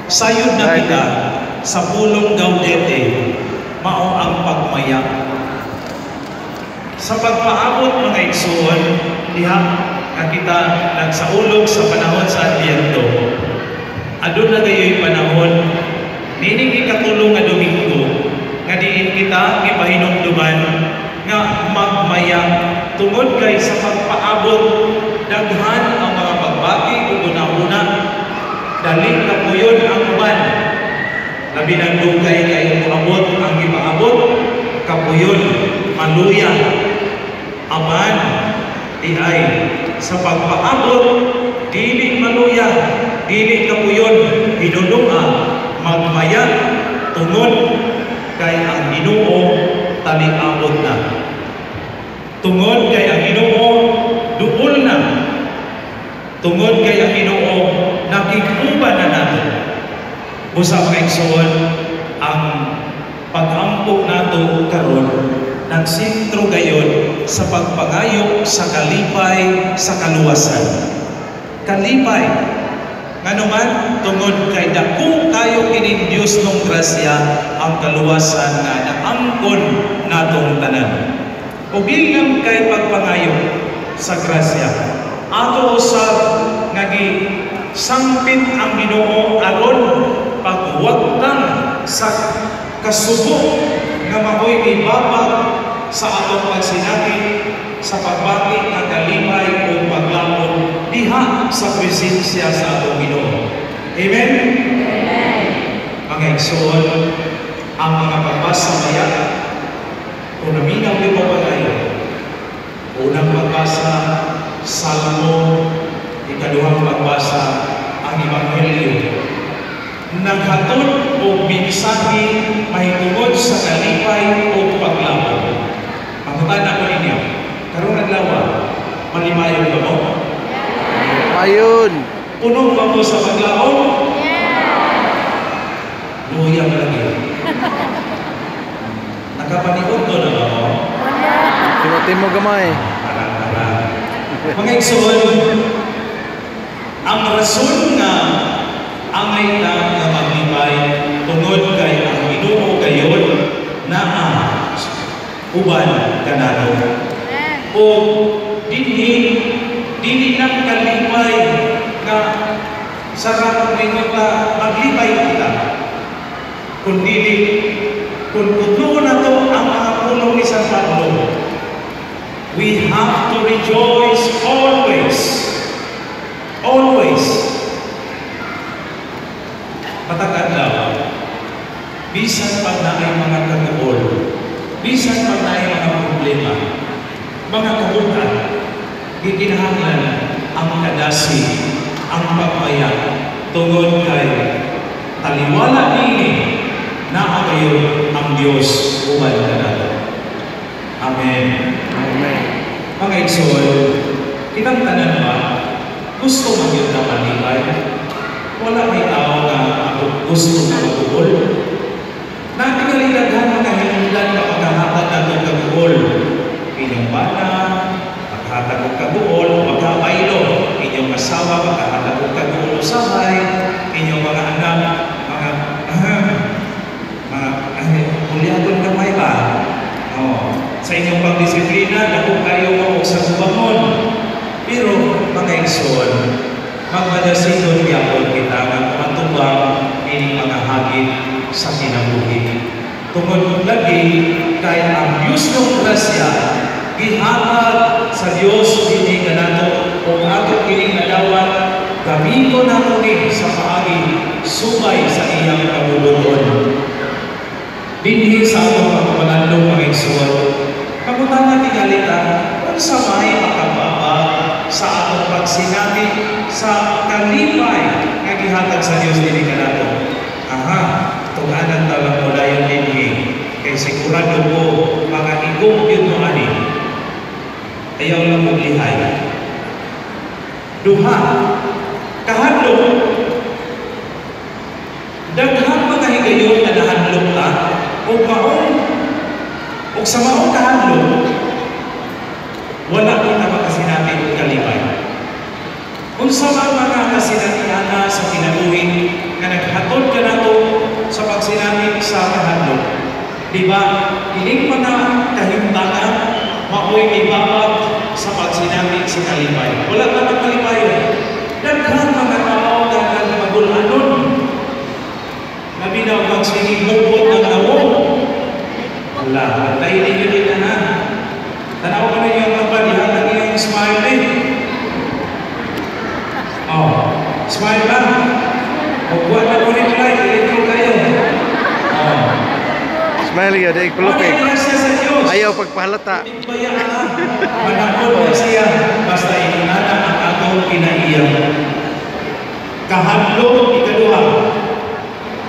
Sayod na kita sa pulong Gaudete, mao ang pagmaya. Sa pagpaabot mga igsoon, diha nga kita nagsaulog sa panahon sa Adbyento. Adun na gayoy panahon, nining ikatulong nga Domingo, nga diin kita ipahinumduman nga magmaya tungod kay sa pagpaabot daghan ang mga pagbati ug una-una dali kapuyon ang uban. Labi ng dugay kay moabot ang ipaabot kapuyon maluya aman ay sa pagpaabot dili maluya dili kapuyon hinulunga magmaya tungod kay ang Ginoo taliabot na. Tungod kay ang Ginoo duol na. Tungod kay ang Ginoo nakikuban na nato. Busa mga igsoon, ang pag-ampo nato karon nagsentro gayon sa pagpangayo sa kalipay sa kaluwasan. Kalipay nganuman tungod kay dako kayo kining Dios ng grasya ang kaluwasan nga naangkon natong tanan. Ug gilngam kay pagpangayo sa grasya ato usab nga sangpit ang Ginoo aron pagwagtang sa kasubo nga maoy ibabag sa atong pagsinati sa pagbati nga kalipay o paglamon diha sa presensya sa atong Ginoo. Amen? Amen. Mga igsoon, ang mga pagbasa maya kung naminaw di pa kayo, unang pagbasa Salmo, ikaduhang pagbasa ang Ebanghelyo. Naghatod o binisahi mahitungod sa kalipay o paglamon. Pangutan ako ninyo, karong naglawa, malimayon ba mo? Ayun! Puno ba mo sa paglamon? Luya mo lagi. Nakapaniod to na ba mo? Timutin mo gamay. Mga igsoon, ang rason na angay na nga maglipay tungod kay ang Ginoo gayon na uban kanado. O dili nang kalipay nga sarap ninyo ta maglipay kita. Kundi kung puno na to ang mga pulong ni San Pablo, we have to rejoice always. Always. Patagad lang. Bisan pag na ay mga kaguol, bisan pag na ay mga problema, mga kabutan, gikinahanglan ang kadasi, ang pagmaya, tungod kay taliwala nini na kayo ang Diyos uban ka nato. Amen. Amen. Mga igsoon, kitang tanan ba, gusto mo yun na malipay? Wala may tao na ako gusto na magugol. Natingalidaghan mga hinundan na pagkahatag na itong kaguol. Inyong bata, pagkahatag ng kaguol, magkabaylo. Inyong asawa, pagkahatag ng kaguol usahay. Inyong mga anak, kulihatong kamay ba? Sa inyong pagdisiplina, naku kayo mo sa subangon. Pero, mga igsoon, magmadasinon yapon kita ng matubang ining mga hagit sa kinabuhi. Tungod lagi, kaya ang Diyos ng grasya, gihatag sa Diyos, hindi ka nato, kung ato kining nalawan, gamiton nato ni sa paagi, subay sa iyang kabulungon. Dinhi sa atong pagpapalandong mga igsoon, kamutangan tingalita, kung sa may makababa sa atong pagsinati sa kalipay nga gihatag sa Dios dili kanato. Tuganan talang mulayon dinhi kay sigurado ko mga igong yun mo ani. Ayaw lang mong lihay. Duha, kahadlok, daghang mga higayon na nahadlok ta o maong o sa maong kahadlok wala kita makasinabi ng kalipay. Kung sa mga kasinatian ana sa kinabuhi nga naghatod ka nato sa pagsinamit sa kahadlok. Di ba? Hiling pa na kahimtangan, maoy may babag sa pagsinamit sa kalipay. Wala ka ng kalipayon. Daghan mga tao na nagmagulanon. Naminaw magsinibubot ng lawong. Wala, patay ninyo din na. Tanaw ka na yung kapadihan ng iyong smile eh. Oh, smile lang. O buwan na mo rin lang, ilito kayo. Oh. Smile ka, di kulupin. Grasya sa Diyos. Ayaw pagpahalata. Bayaan na. Manapol na siya. Basta inunana ang atong kinaiyak. Kahadlok, ikaduha.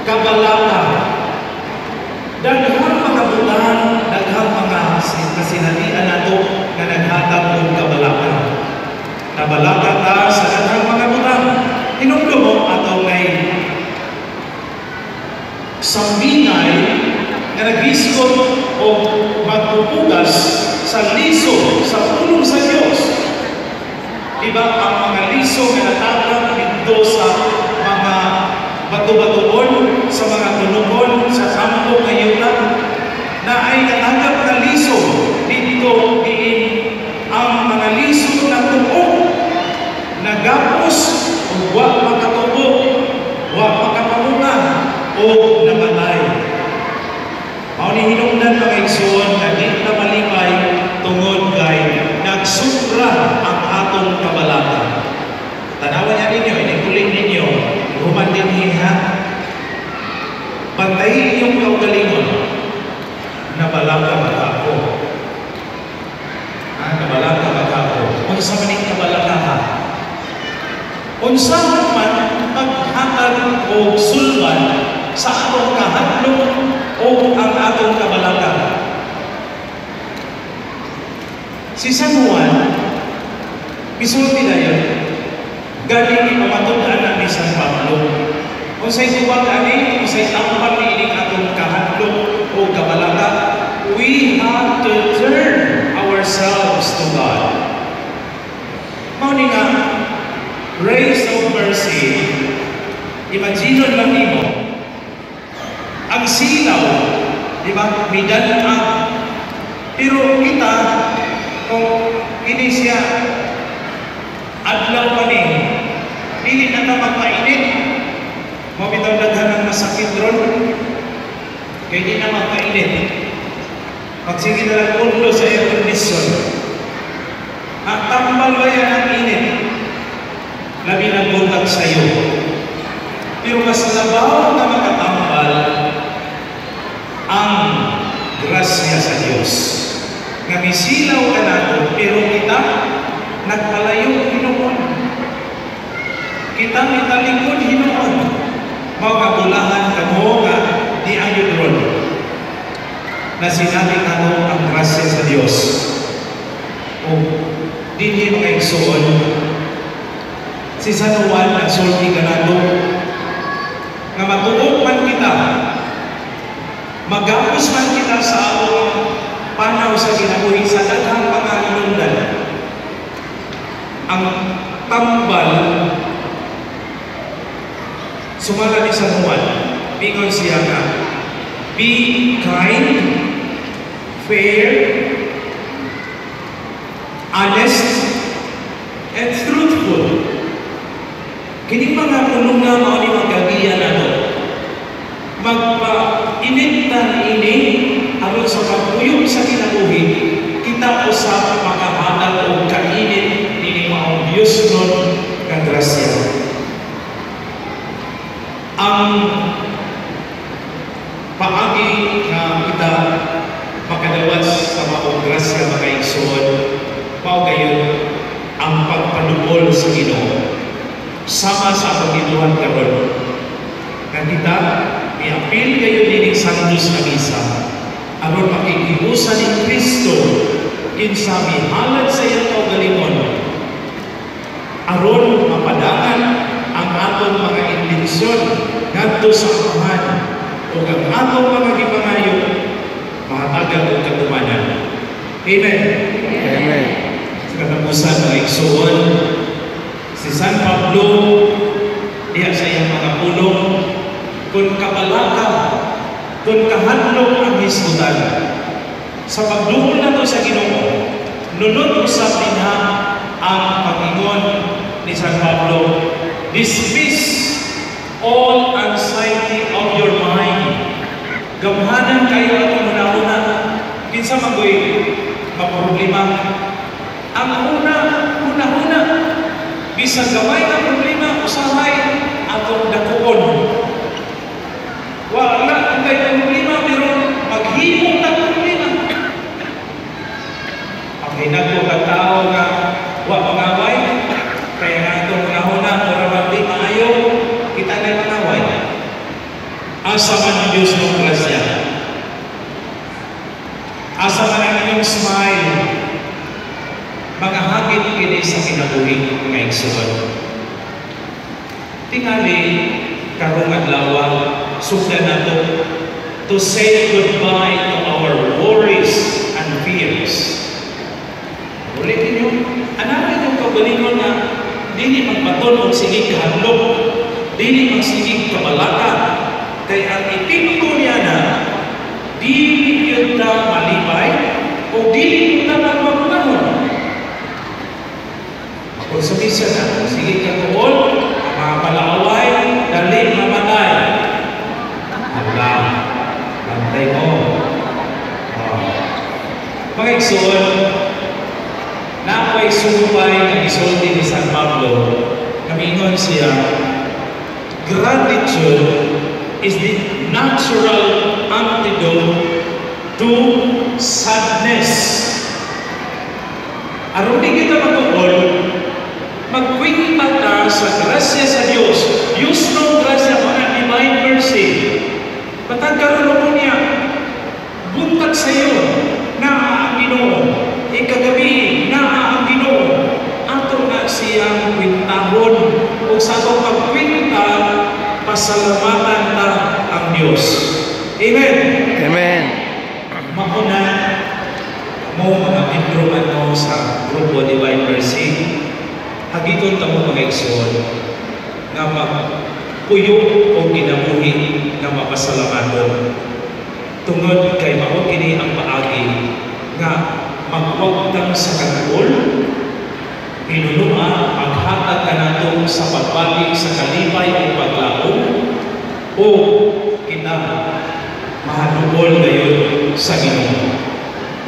Kabalata. Daghang mga bulan, daghang mga kasinalian nato na naghatag ng kabalata. Nabalata ta sa daghang mga bulan. Hinungdo mo atong ngay sambingay na naghiskot o magpupugas sa liso sa pulong sa Diyos. Diba ang mga liso na natapang dito sa mga bato-batoon, sa mga tulungon, sa kampo ngayon na ay natanggap na liso dito diin ang mga liso na tuok, nagapos o wak makatubo, wak makapamunga o namatay. Maunihinungdan mga igsoon na di na malipay tungod kay nagsubra ang atong kabalata. Tanawan niya ninyo, inikuling ninyo, human din ha. Pantayin yung kaugalingon na balata matako. Kabalata matako. Unsa man ning kabalata ha? Unsa man maghatag o sulban sa atong kahadlok o ang atong kabalata. Si San Juan, misulti na yun, galing ipamatunaan ni San Pablo. Kung sa'y tuwag ani, kung sa'y tampal ni ining atong kahadlok o kabalata, we have to turn ourselves to God. Mauni nga, grace of mercy, imagine lang nimo, ang silaw, di ba, midala. Pero kita, kung ini siya, adlaw pa ni, pili na ito magpainit. Mabitaw daghan ng masakit ron, kaya di na magpainit. Magsige na lang ulo sa air condition. Ang tambal ba yan ang init? Labi ng buntag sa iyo. Pero mas labaw na makatambal ang grasya sa Diyos. Nga misilaw ka nato, pero kita nagpalayo Hinoon. Kita mitalingkod Hinoon. Magkabulahan ka mo nga di ayun ron. Na sinabi nato ang grasya sa Diyos. O, di mga igsoon. Si San Juan, nagsulti ka nato, nga matuog man kita, magapos man kita sa atong panaw sa kinabuhi sa daghang panganundan. Ang tambal, sumala ni San Juan, bingon siya nga, be kind, fair, honest, and truthful. Kini mga pununga mao ni magagiya nato. Magpa-inigtan ini aron sa pagpuyok sa kinabuhi, kita usab makahanap og kainit nini maong Dios nun nga grasya. Ang paagi nga kita makadawas sa maong grasya mga igsoon, mao gayon ang pagpadugol sa Ginoo. Sama sa pagituhan karon. Nga kita iapil kayo dining santos na misa aron makikibusa ni Kristo kinsa mihalad sa iyang kaugalingon aron mapadaan ang atong mga intensyon ngadto sa Amahan o ang atong mga gipangayo mahatagan og katumanan. Amen. Amen. Sa katapusan mga igsoon, si San Pablo ka. Doon kahadlok ang hisgutan. Sa pagdungol na to sa Ginoo, nunod usab din ha ang pag-ingon ni San Pablo, dismiss all anxiety of your mind. Gamhanan kayo ang una-una. Kinsa magoy maproblema. Ang una-una, bisag gamay na problema, usahay atong dakuon. Wala ang tayo problema, pero maghimo na problema. Ang hinagpo ka tao nga, wa mangaway, kaya nga itong una-una, para magdi maayo, kita na mangaway. Asa man ang Diyos ng grasya. Asa man ang inyong smile. Mga hagit kini sa kinabuhi nga igsoon. Tingali, karong adlaw, sugdan nato to say goodbye to our worries and fears. Ulit ninyo, anakin yung kabalingon na dili magpaton o sige kahadlok, dili magsigig kabalaka. Kaya ang itinto niya na dili yun na malibay o dili yun na magpapunahon. Kung sumisa na, sige katuon, mga palaaway, dali mamatay. Allah, bantay mo. Mga igsoon, na ako'y sumpay na isulti ni San Pablo, kamingon siya, gratitude is the natural antidote to sadness. Aron di kita matuol, magkwinta ta sa grasya sa Diyos. Diyos ng grasya, mga divine mercy. Patagkaroon mo niya, buntag sa iyo, na ang Ginoo. Ikagabi, na ang Ginoo. Ato na siyang kwintahon. Kung sa itong pagkwinta, pasalamatan ta ang Diyos. Amen? Amen. Mauna mo mga membro mo sa grupo Divine Mercy, hagiton ta mo mga igsoon nga magpuyo o ginabuhi nga mapasalamaton. Tungod kay mao kini ang paagi nga magwagtang sa kagul, hinunua maghatag ka nato sa pagbalik sa kalipay o paglaom, o kita mahanubol ngayon sa Ginoo.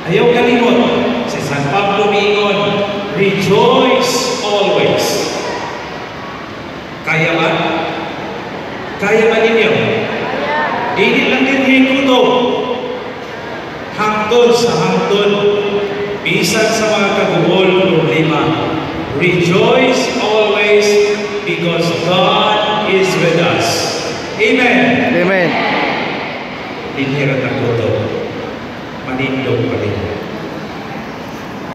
Ayaw kalimot, si San Pablo miingon, rejoice always. Kaya ba? Kaya ba ninyo? Dili lang din hikuto. Hangtod sa hangtod, bisan sa mga kaguhol problema. Rejoice always because God is with us. Amen. Amen. Dinhirat ako to. Manindog pa rin.